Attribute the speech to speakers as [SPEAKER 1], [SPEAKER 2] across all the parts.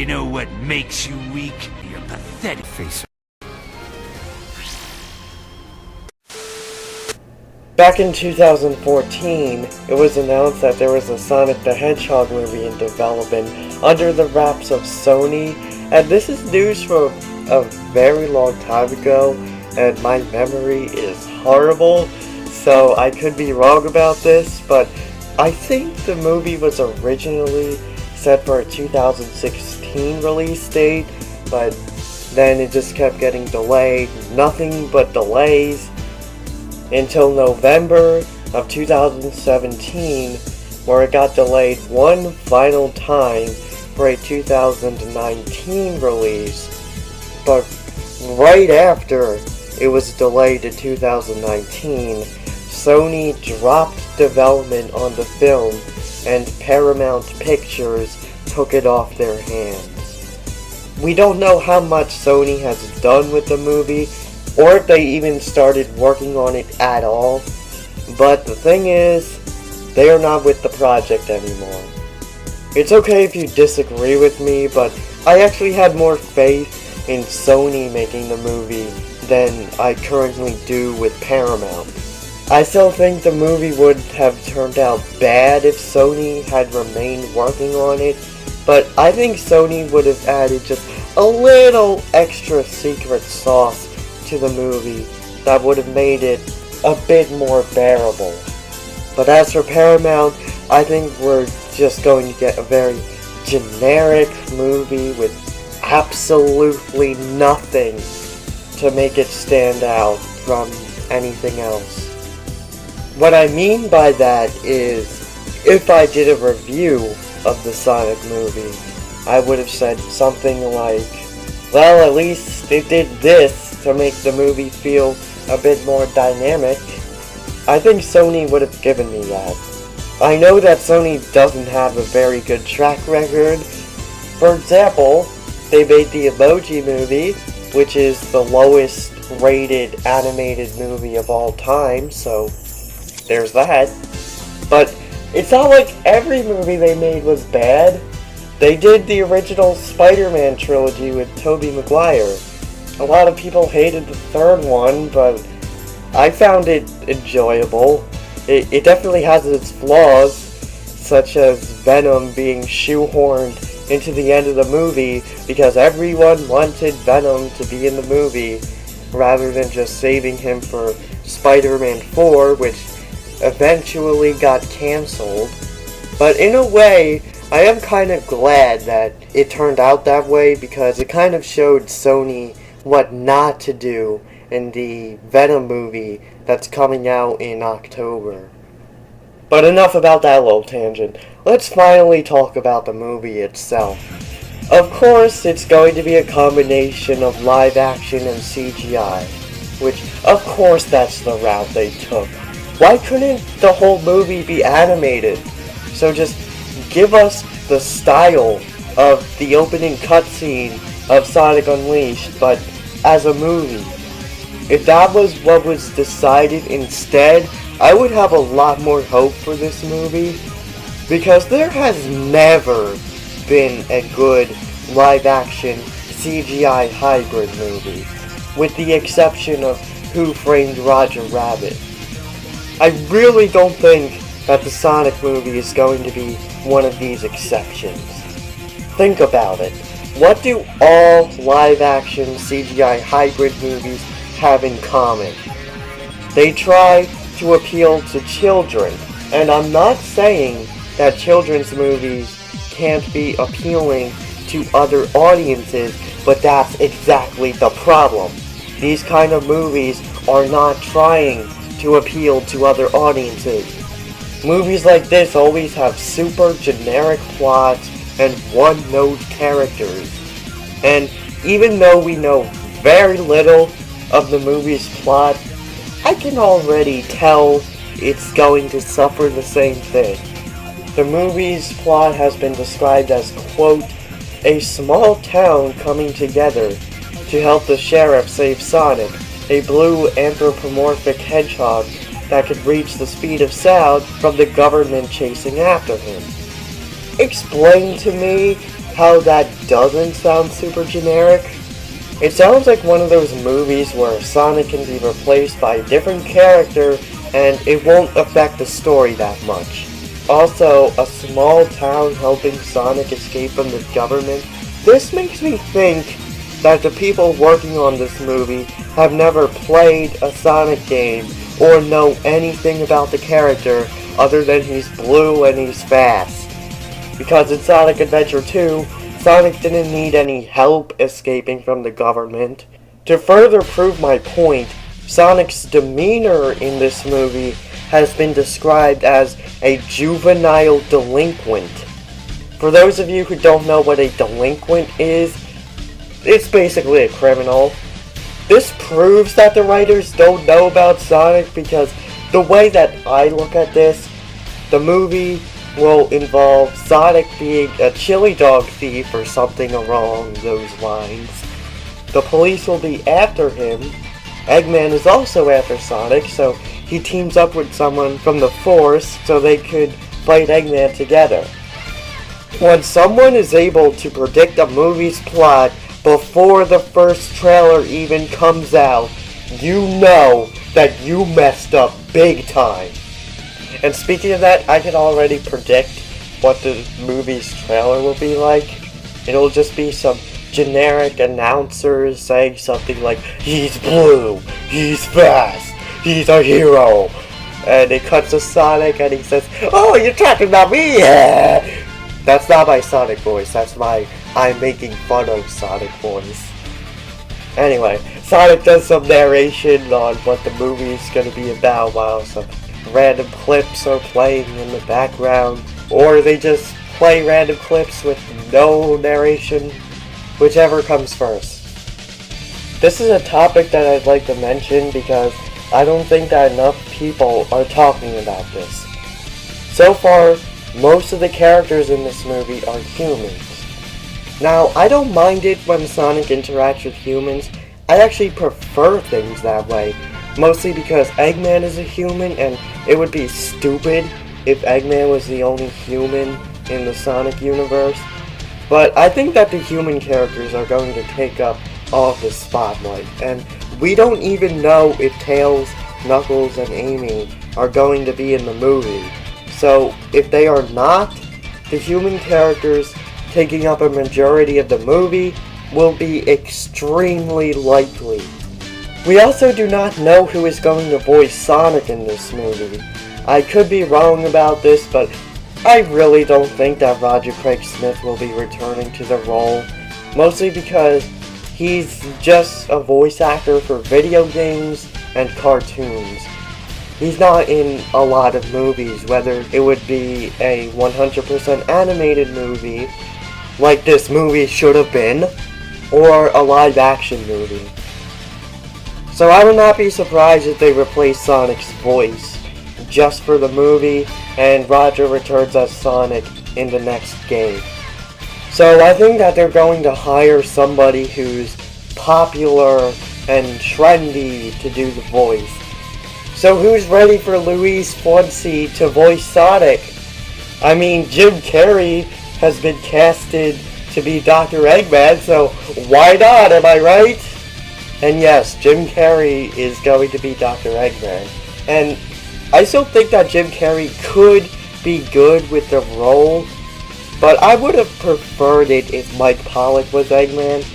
[SPEAKER 1] You know what makes you weak? Your pathetic face.
[SPEAKER 2] Back in 2014, it was announced that there was a Sonic the Hedgehog movie in development under the wraps of Sony, and this is news from a very long time ago, and my memory is horrible, so I could be wrong about this, but I think the movie was originally set for a 2016 release date, but then it just kept getting delayed, nothing but delays, until November of 2017, where it got delayed one final time for a 2019 release. But right after it was delayed to 2019, Sony dropped development on the film and Paramount Pictures took it off their hands. We don't know how much Sony has done with the movie, or if they even started working on it at all, but the thing is, they are not with the project anymore. It's okay if you disagree with me, but I actually had more faith in Sony making the movie than I currently do with Paramount. I still think the movie would have turned out bad if Sony had remained working on it, but I think Sony would have added just a little extra secret sauce to the movie that would have made it a bit more bearable. But as for Paramount, I think we're just going to get a very generic movie with absolutely nothing to make it stand out from anything else. What I mean by that is, if I did a review of the Sonic movie, I would have said something like, well, at least it did this to make the movie feel a bit more dynamic. I think Sony would have given me that. I know that Sony doesn't have a very good track record. For example, they made the Emoji Movie, which is the lowest rated animated movie of all time, so there's that. But it's not like every movie they made was bad. They did the original Spider-Man trilogy with Tobey Maguire. A lot of people hated the third one, but I found it enjoyable. It definitely has its flaws, such as Venom being shoehorned into the end of the movie because everyone wanted Venom to be in the movie, rather than just saving him for Spider-Man 4, which eventually got cancelled. But in a way, I am kind of glad that it turned out that way, because it kind of showed Sony what not to do in the Venom movie that's coming out in October. But enough about that little tangent. Let's finally talk about the movie itself. Of course, it's going to be a combination of live action and CGI, which, of course, that's the route they took. Why couldn't the whole movie be animated? So just give us the style of the opening cutscene of Sonic Unleashed, but as a movie. If that was what was decided instead, I would have a lot more hope for this movie, because there has never been a good live-action CGI hybrid movie, with the exception of Who Framed Roger Rabbit. I really don't think that the Sonic movie is going to be one of these exceptions. Think about it. What do all live-action CGI hybrid movies have in common? They try to appeal to children, and I'm not saying that children's movies can't be appealing to other audiences, but that's exactly the problem. These kind of movies are not trying to appeal to other audiences. Movies like this always have super generic plots and one-note characters. And even though we know very little of the movie's plot, I can already tell it's going to suffer the same thing. The movie's plot has been described as, quote, a small town coming together to help the sheriff save Sonic, a blue anthropomorphic hedgehog that could reach the speed of sound from the government chasing after him. Explain to me how that doesn't sound super generic. It sounds like one of those movies where Sonic can be replaced by a different character and it won't affect the story that much. Also, a small town helping Sonic escape from the government. This makes me think that the people working on this movie have never played a Sonic game or know anything about the character other than he's blue and he's fast. Because in Sonic Adventure 2, Sonic didn't need any help escaping from the government. To further prove my point, Sonic's demeanor in this movie has been described as a juvenile delinquent. For those of you who don't know what a delinquent is, it's basically a criminal. This proves that the writers don't know about Sonic because the way that I look at this, the movie will involve Sonic being a chili dog thief or something along those lines. The police will be after him. Eggman is also after Sonic, so he teams up with someone from the Force so they could fight Eggman together. When someone is able to predict a movie's plot before the first trailer even comes out, you know that you messed up big time. And speaking of that, I can already predict what the movie's trailer will be like. It'll just be some generic announcers saying something like, he's blue, he's fast, he's a hero. And it cuts to Sonic and he says, oh, you're talking about me? Yeah. That's not my Sonic voice, that's my I'm making fun of Sonic voice. Anyway, Sonic does some narration on what the movie's gonna be about while some random clips are playing in the background, or they just play random clips with no narration, whichever comes first. This is a topic that I'd like to mention because I don't think that enough people are talking about this. So far, most of the characters in this movie are humans. Now, I don't mind it when Sonic interacts with humans. I actually prefer things that way, mostly because Eggman is a human and it would be stupid if Eggman was the only human in the Sonic universe. But I think that the human characters are going to take up all of the spotlight, and we don't even know if Tails, Knuckles, and Amy are going to be in the movie. So if they are not, the human characters taking up a majority of the movie will be extremely likely. We also do not know who is going to voice Sonic in this movie. I could be wrong about this, but I really don't think that Roger Craig Smith will be returning to the role, mostly because he's just a voice actor for video games and cartoons. He's not in a lot of movies, whether it would be a 100% animated movie, like this movie should have been, or a live action movie. So I would not be surprised if they replace Sonic's voice just for the movie, and Roger returns as Sonic in the next game. So I think that they're going to hire somebody who's popular and trendy to do the voice. So who's ready for Louise Fonsi to voice Sonic? I mean, Jim Carrey has been casted to be Dr. Eggman, so why not, am I right? And yes, Jim Carrey is going to be Dr. Eggman. And I still think that Jim Carrey could be good with the role, but I would have preferred it if Mike Pollock was Eggman.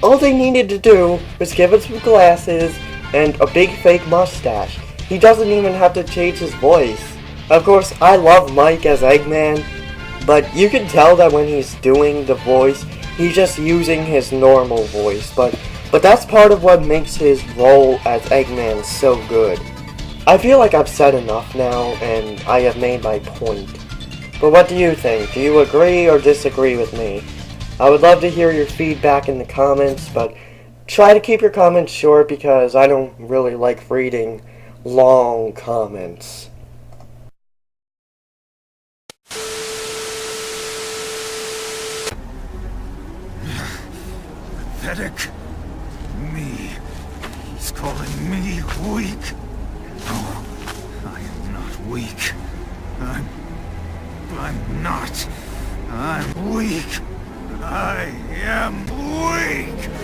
[SPEAKER 2] All they needed to do was give him some glasses and a big fake mustache. He doesn't even have to change his voice. Of course, I love Mike as Eggman, but you can tell that when he's doing the voice, he's just using his normal voice, but that's part of what makes his role as Eggman so good. I feel like I've said enough now, and I have made my point. But what do you think? Do you agree or disagree with me? I would love to hear your feedback in the comments, but try to keep your comments short because I don't really like reading long comments.
[SPEAKER 1] Pathetic. Me. He's calling me weak. No, I am not weak. I'm not. I'm weak. I am weak!